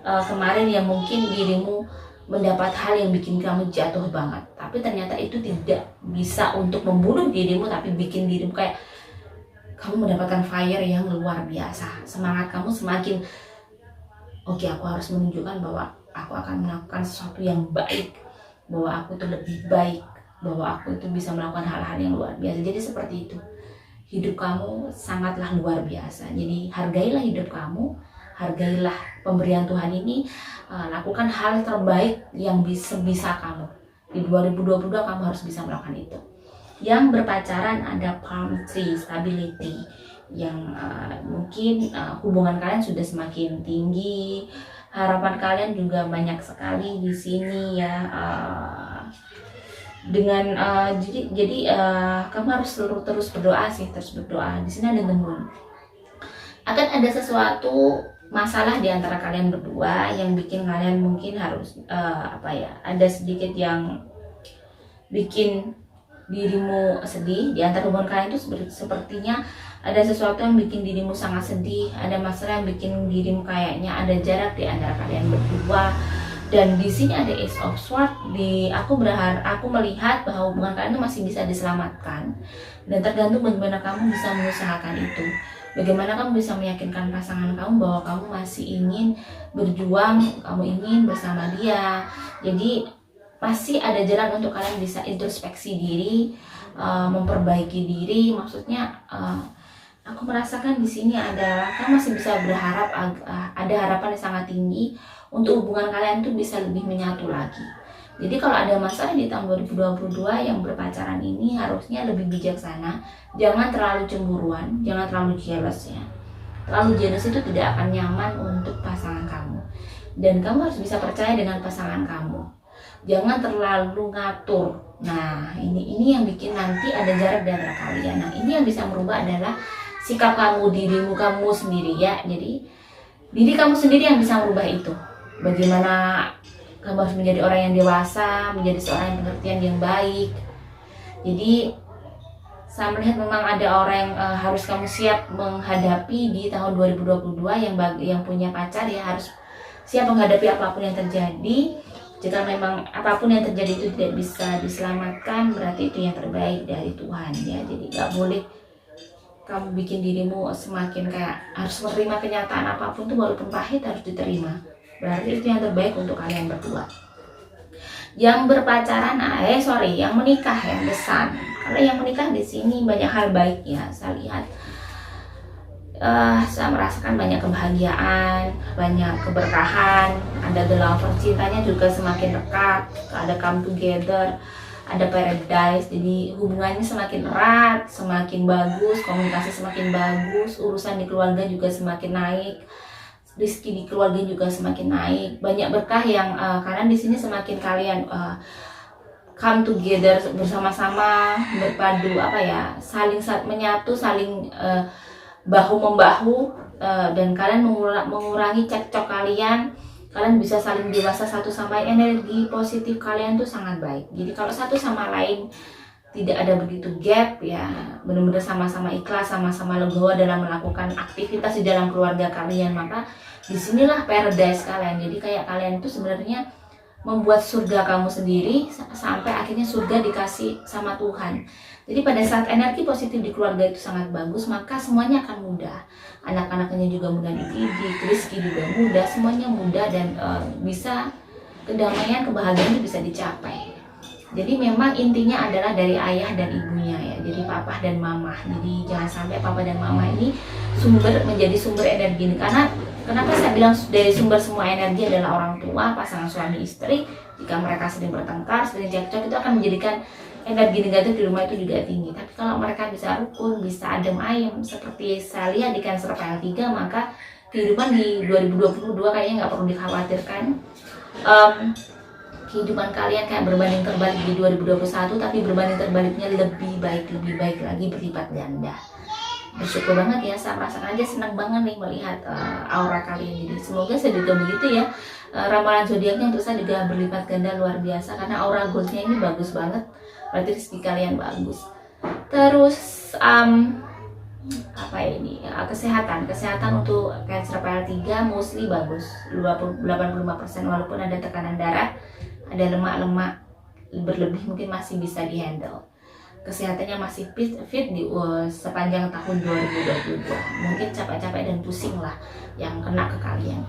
kemarin yang mungkin dirimu mendapat hal yang bikin kamu jatuh banget, tapi ternyata itu tidak bisa untuk membunuh dirimu, tapi bikin dirimu kayak kamu mendapatkan fire yang luar biasa. Semangat kamu semakin oke, aku harus menunjukkan bahwa aku akan melakukan sesuatu yang baik, bahwa aku itu lebih baik, bahwa aku itu bisa melakukan hal-hal yang luar biasa. Jadi seperti itu, hidup kamu sangatlah luar biasa. Jadi hargailah hidup kamu, hargailah pemberian Tuhan ini, lakukan hal terbaik yang bisa kamu. Di 2022 kamu harus bisa melakukan itu. Yang berpacaran ada palm tree, stability, yang mungkin hubungan kalian sudah semakin tinggi, harapan kalian juga banyak sekali di sini ya. Dengan jadi kamu harus terus berdoa sih, terus berdoa. Di sini ada The Moon. Akan ada sesuatu masalah di antara kalian berdua yang bikin kalian mungkin harus ada sedikit yang bikin dirimu sedih. Di antara hubungan kalian itu sepertinya ada sesuatu yang bikin dirimu sangat sedih, ada masalah yang bikin dirimu kayaknya ada jarak di antara kalian berdua. Dan di sini ada Ace of Swords. Aku melihat bahwa hubungan kalian itu masih bisa diselamatkan, dan tergantung bagaimana kamu bisa mengusahakan itu. Bagaimana kamu bisa meyakinkan pasangan kamu bahwa kamu masih ingin berjuang, kamu ingin bersama dia. Jadi pasti ada jalan untuk kalian bisa introspeksi diri, memperbaiki diri. Maksudnya aku merasakan di sini adalah kamu masih bisa berharap, ada harapan yang sangat tinggi untuk hubungan kalian tuh bisa lebih menyatu lagi. Jadi kalau ada masalah di tahun 2022 yang berpacaran ini harusnya lebih bijaksana, jangan terlalu cemburuan, jangan terlalu jealous ya. Terlalu jealous itu tidak akan nyaman untuk pasangan kamu. Dan kamu harus bisa percaya dengan pasangan kamu. Jangan terlalu ngatur. Nah, ini yang bikin nanti ada jarak di antara kalian. Nah, ini yang bisa merubah adalah sikap kamu, dirimu kamu sendiri ya. Jadi diri kamu sendiri yang bisa merubah itu. Bagaimana kamu harus menjadi orang yang dewasa, menjadi seorang yang pengertian yang baik. Jadi saya melihat memang ada orang yang harus kamu siap menghadapi di tahun 2022 yang punya pacar ya, harus siap menghadapi apapun yang terjadi. Jika memang apapun yang terjadi itu tidak bisa diselamatkan, berarti itu yang terbaik dari Tuhan ya. Jadi gak boleh kamu bikin dirimu semakin kayak harus menerima kenyataan apapun tuh, walaupun pahit harus diterima. Berarti itu yang terbaik untuk kalian berdua. Yang berpacaran, yang menikah ya, The Sun. Kalau yang menikah di sini banyak hal baik ya, saya lihat. Saya merasakan banyak kebahagiaan, banyak keberkahan, ada the lover, cintanya juga semakin dekat, ada come together, ada paradise. Jadi hubungannya semakin erat, semakin bagus, komunikasi semakin bagus, urusan di keluarga juga semakin naik, rezeki di keluarga juga semakin naik, banyak berkah yang karena di sini semakin kalian come together bersama-sama, berpadu saling menyatu, saling bahu membahu, dan kalian mengurangi cekcok kalian. Kalian bisa saling dewasa satu sama lain. Energi positif kalian tuh sangat baik. Jadi kalau satu sama lain tidak ada begitu gap ya, benar-benar sama-sama ikhlas, sama-sama legowo dalam melakukan aktivitas di dalam keluarga kalian, maka disinilah paradise kalian. Jadi kayak kalian itu sebenarnya membuat surga kamu sendiri, sampai akhirnya surga dikasih sama Tuhan. Jadi pada saat energi positif di keluarga itu sangat bagus, maka semuanya akan mudah. Anak-anaknya juga mudah dididik, rezeki juga mudah, semuanya mudah, dan bisa kedamaian, kebahagiaan itu bisa dicapai. Jadi memang intinya adalah dari ayah dan ibunya ya, jadi papa dan mama. Jadi jangan sampai papa dan mama ini menjadi sumber energi. Karena kenapa saya bilang dari sumber semua energi adalah orang tua, pasangan suami istri. Jika mereka sering bertengkar, sering cekcok, itu akan menjadikan energi negatif di rumah itu juga tinggi. Tapi kalau mereka bisa rukun, bisa adem ayem, seperti saya lihat di Cancer PL3, maka kehidupan di 2022 kayaknya nggak perlu dikhawatirkan. Kehidupan kalian kayak berbanding terbalik di 2021, tapi berbanding terbaliknya lebih baik lagi, berlipat ganda. Bersyukur banget ya, saya merasakan aja, senang banget nih melihat aura kalian. Jadi semoga saya juga begitu ya, ramalan zodiaknya untuk saya juga berlipat ganda luar biasa, karena aura goldnya ini bagus banget, berarti rezeki kalian bagus. Terus apa ini, kesehatan untuk Cancer PL3 mostly bagus, 85%, walaupun ada tekanan darah, ada lemak-lemak berlebih, mungkin masih bisa dihandle. Kesehatannya masih fit di sepanjang tahun 2022. Mungkin capek-capek dan pusing lah yang kena ke kalian.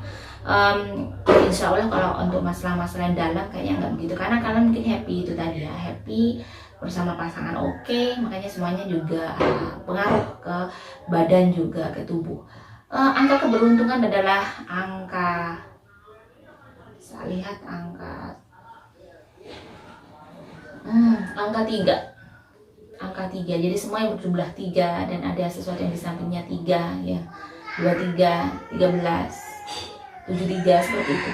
Insya Allah kalau untuk masalah-masalah yang dalam kayaknya nggak begitu, karena kalian mungkin happy itu tadi ya, happy bersama pasangan, oke, makanya semuanya juga pengaruh ke badan juga ke tubuh. Angka keberuntungan adalah angka, saya lihat angka 3. Angka 3, jadi semua yang berjumlah 3 dan ada sesuatu yang di sampingnya 3 ya, 23, 13, 73, seperti itu.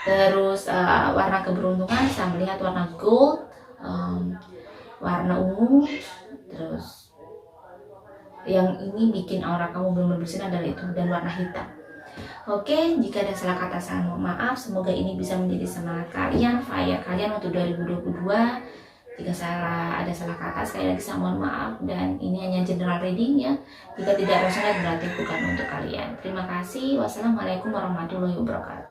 Terus warna keberuntungan saya melihat warna gold, warna ungu. Terus yang ini bikin aura kamu benar-benar bersinar adalah itu, dan warna hitam. Oke, jika ada salah kata saya mohon maaf. Semoga ini bisa menjadi semangat kalian, fire kalian untuk 2022. Jika ada salah kata, sekali lagi saya mohon maaf, dan ini hanya general reading ya. Jika tidak resonate berarti bukan untuk kalian. Terima kasih. Wassalamualaikum warahmatullahi wabarakatuh.